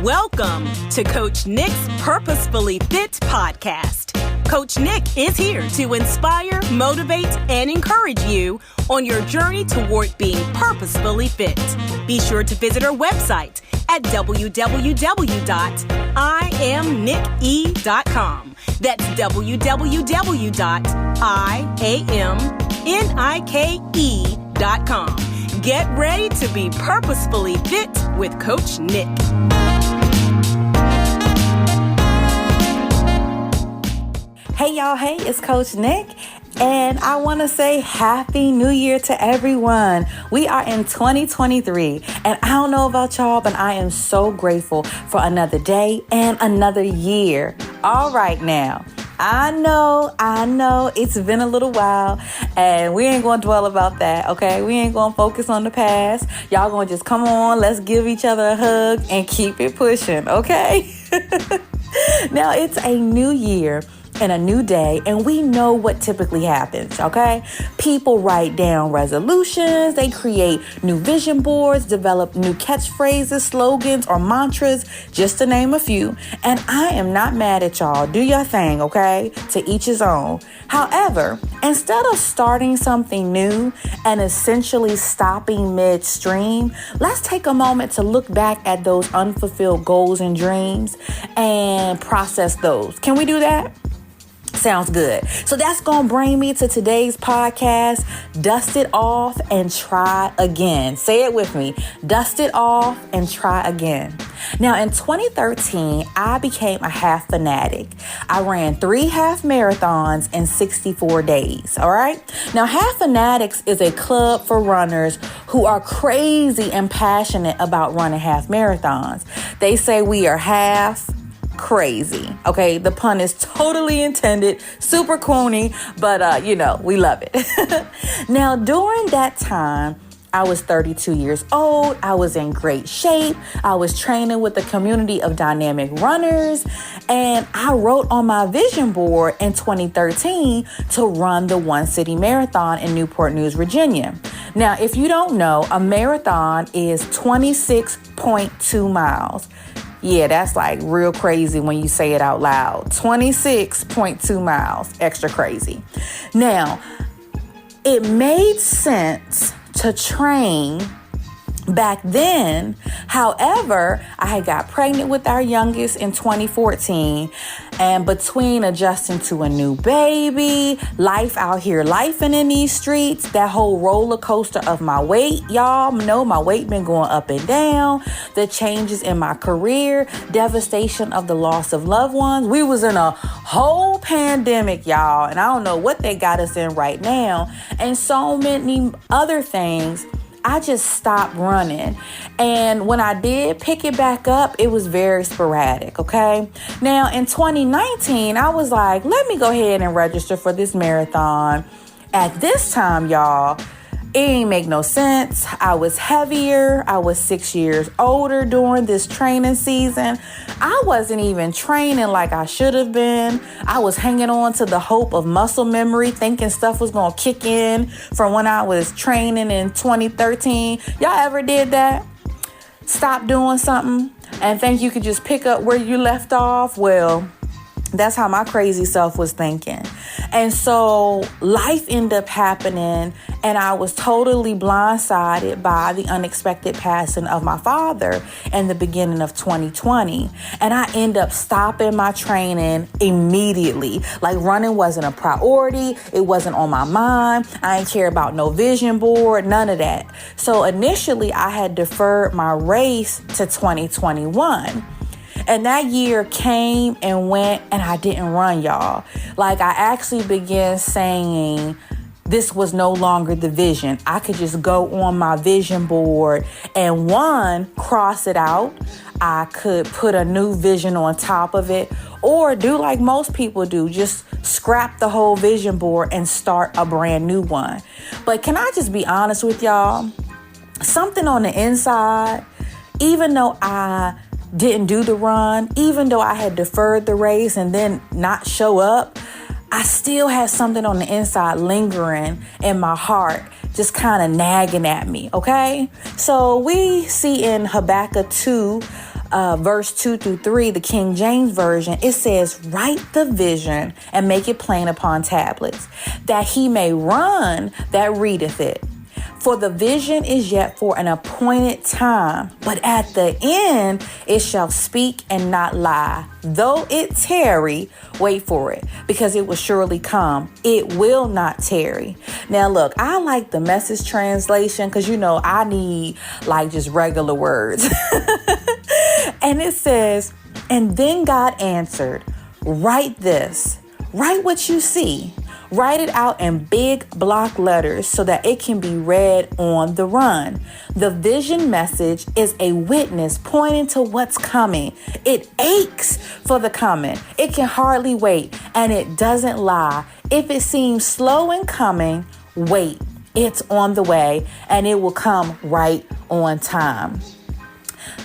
Welcome to Coach Nick's Purposefully Fit podcast. Coach Nick is here to inspire, motivate, and encourage you on your journey toward being purposefully fit. Be sure to visit our website at www.iamnicke.com. That's www.iamnicke.com. Get ready to be purposefully fit with Coach Nick. Hey y'all, hey, it's Coach Nick, and I want to say Happy New Year to everyone. We are in 2023, and I don't know about y'all, but I am so grateful for another day and another year. All right now, I know, it's been a little while, and we ain't going to dwell about that, okay? We ain't going to focus on the past. Y'all going to just come on, let's give each other a hug and keep it pushing, okay? Now, it's a new year and a new day, and we know what typically happens, okay? People write down resolutions, they create new vision boards, develop new catchphrases, slogans, or mantras, just to name a few. And I am not mad at y'all. Do your thing, okay? To each his own. However, instead of starting something new and essentially stopping midstream, let's take a moment to look back at those unfulfilled goals and dreams and process those. Can we do that? Sounds good. So that's going to bring me to today's podcast, Dust It Off and Try Again. Say it with me. Dust it off and try again. Now, in 2013, I became a half fanatic. I ran 3 half marathons in 64 days. All right. Now, Half Fanatics is a club for runners who are crazy and passionate about running half marathons. They say we are half crazy. Okay, the pun is totally intended, super corny, but we love it. Now, during that time, I was 32 years old. I was in great shape. I was training with a community of dynamic runners, and I wrote on my vision board in 2013 to run the One City Marathon in Newport News, Virginia. Now, if you don't know, a marathon is 26.2 miles. Yeah, that's like real crazy when you say it out loud. 26.2 miles, extra crazy. Now, it made sense to train back then. However, I had got pregnant with our youngest in 2014, and between adjusting to a new baby, life out here, lifing in these streets, that whole roller coaster of my weight, y'all know my weight been going up and down, the changes in my career, devastation of the loss of loved ones. We was in a whole pandemic, y'all, and I don't know what they got us in right now, and so many other things. I just stopped running. And when I did pick it back up, it was very sporadic, okay? Now, in 2019, I was like, let me go ahead and register for this marathon. At this time, y'all, it ain't make no sense. I was heavier. I was 6 years older during this training season. I wasn't even training like I should have been. I was hanging on to the hope of muscle memory, thinking stuff was going to kick in from when I was training in 2013. Y'all ever did that? Stop doing something and think you could just pick up where you left off? Well, that's how my crazy self was thinking. And so life ended up happening, and I was totally blindsided by the unexpected passing of my father in the beginning of 2020. And I ended up stopping my training immediately. Like, running wasn't a priority. It wasn't on my mind. I didn't care about no vision board, none of that. So initially I had deferred my race to 2021. And that year came and went, and I didn't run, y'all. Like, I actually began saying this was no longer the vision. I could just go on my vision board and cross it out. I could put a new vision on top of it, or do like most people do, just scrap the whole vision board and start a brand new one. But can I just be honest with y'all? Something on the inside, even though I didn't do the run, even though I had deferred the race and then not show up, I still had something on the inside lingering in my heart, just kind of nagging at me, okay? So we see in Habakkuk 2, verse 2-3, the King James Version, it says, write the vision and make it plain upon tablets, that he may run that readeth it. For the vision is yet for an appointed time, but at the end it shall speak and not lie. Though it tarry, wait for it, because it will surely come. It will not tarry. Now look, I like the Message translation because, I need like just regular words. And it says, and then God answered, write this, write what you see. Write it out in big block letters so that it can be read on the run. The vision message is a witness pointing to what's coming. It aches for the coming. It can hardly wait, and it doesn't lie. If it seems slow in coming, wait. It's on the way, and it will come right on time.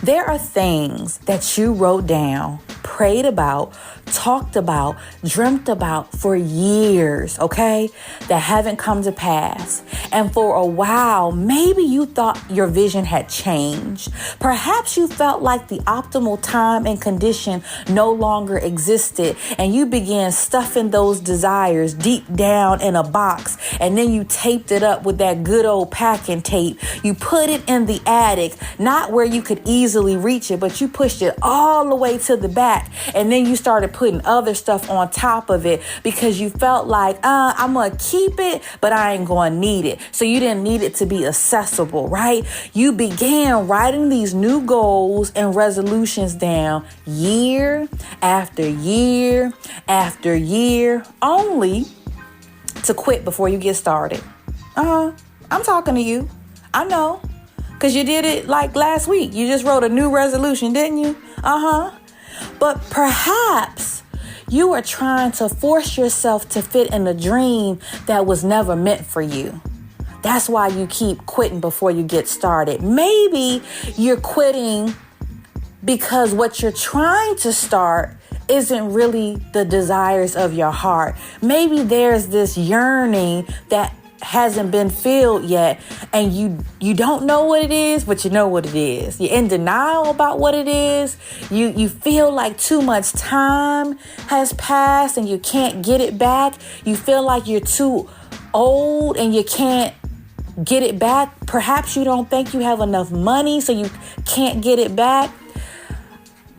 There are things that you wrote down, prayed about, talked about, dreamt about for years, okay, that haven't come to pass. And for a while, maybe you thought your vision had changed. Perhaps you felt like the optimal time and condition no longer existed, and you began stuffing those desires deep down in a box, and then you taped it up with that good old packing tape. You put it in the attic, not where you could easily reach it, but you pushed it all the way to the back, and then you started putting other stuff on top of it because you felt like, I'm going to keep it, but I ain't going to need it. So you didn't need it to be accessible, right? You began writing these new goals and resolutions down year after year after year, only to quit before you get started. I'm talking to you. I know. Because you did it like last week. You just wrote a new resolution, didn't you? But perhaps you are trying to force yourself to fit in a dream that was never meant for you. That's why you keep quitting before you get started. Maybe you're quitting because what you're trying to start isn't really the desires of your heart. Maybe there's this yearning that hasn't been filled yet, and you don't know what it is, but you know what it is. You're in denial about what it is. You feel like too much time has passed and you can't get it back. You feel like you're too old and you can't get it back. Perhaps you don't think you have enough money, so you can't get it back.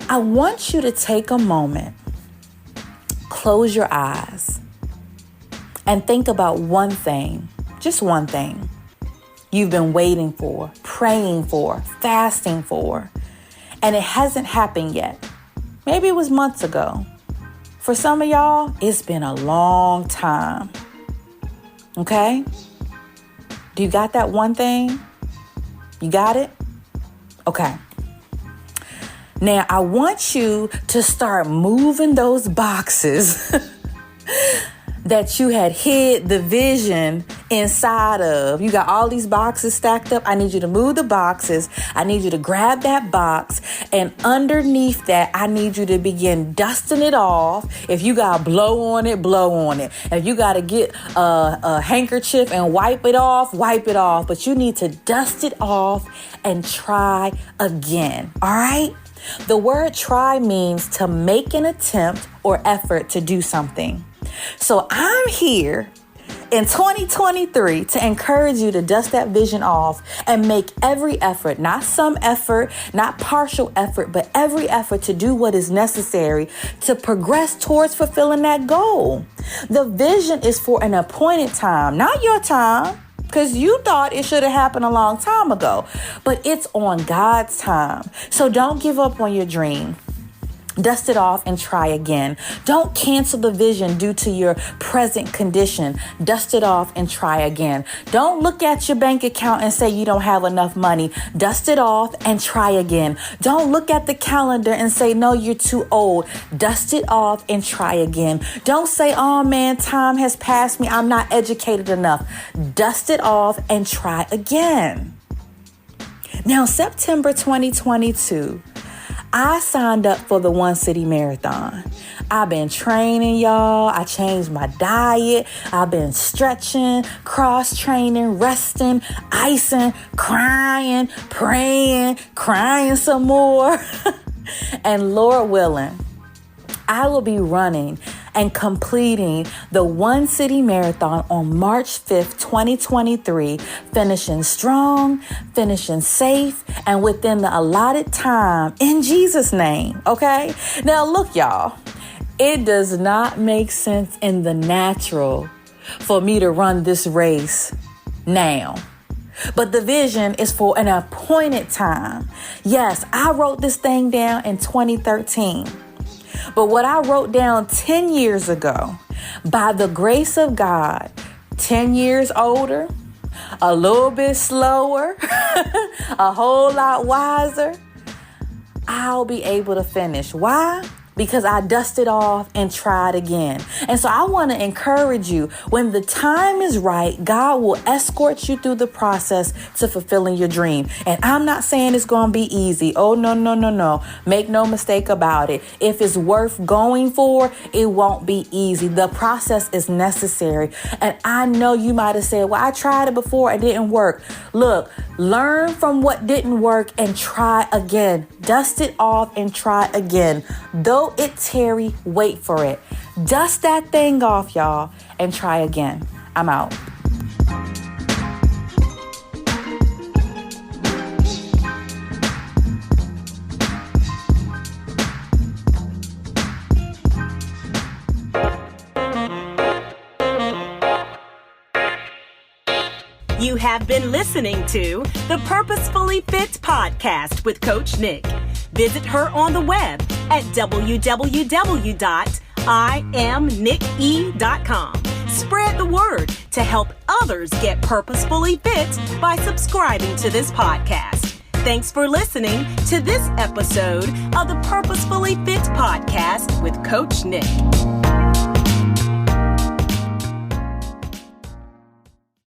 I want you to take a moment, close your eyes, and think about one thing, just one thing you've been waiting for, praying for, fasting for, and it hasn't happened yet. Maybe it was months ago. For some of y'all, it's been a long time. Okay? Do you got that one thing? You got it? Okay. Now, I want you to start moving those boxes that you had hid the vision inside of. You got all these boxes stacked up. I need you to move the boxes. I need you to grab that box, and underneath that, I need you to begin dusting it off. If you got to blow on it, blow on it. If you got to get a handkerchief and wipe it off, wipe it off. But you need to dust it off and try again. All right? The word try means to make an attempt or effort to do something. So I'm here in 2023 to encourage you to dust that vision off and make every effort, not some effort, not partial effort, but every effort to do what is necessary to progress towards fulfilling that goal. The vision is for an appointed time, not your time, because you thought it should have happened a long time ago, but it's on God's time. So don't give up on your dream. Dust it off and try again. Don't cancel the vision due to your present condition. Dust it off and try again. Don't look at your bank account and say you don't have enough money. Dust it off and try again. Don't look at the calendar and say, no, you're too old. Dust it off and try again. Don't say, oh man, time has passed me. I'm not educated enough. Dust it off and try again. Now, September 2022, I signed up for the One City Marathon. I've been training, y'all. I changed my diet. I've been stretching, cross-training, resting, icing, crying, praying, crying some more. And Lord willing, I will be running and completing the One City Marathon on March 5th, 2023, finishing strong, finishing safe, and within the allotted time in Jesus' name, okay? Now look, y'all, it does not make sense in the natural for me to run this race now. But the vision is for an appointed time. Yes, I wrote this thing down in 2013. But what I wrote down 10 years ago, by the grace of God, 10 years older, a little bit slower, a whole lot wiser, I'll be able to finish. Why? Because I dusted off and tried again. And so I want to encourage you, when the time is right, God will escort you through the process to fulfilling your dream. And I'm not saying it's going to be easy. Oh, no. Make no mistake about it. If it's worth going for, it won't be easy. The process is necessary. And I know you might have said, well, I tried it before, it didn't work. Look, learn from what didn't work and try again. Dust it off and try again. Though it tarry, wait for it. Dust that thing off, y'all, and try again. I'm out. You have been listening to the Purposefully Fit podcast with Coach Nick. Visit her on the web at www.iamnicke.com. Spread the word to help others get purposefully fit by subscribing to this podcast. Thanks for listening to this episode of the Purposefully Fit podcast with Coach Nick.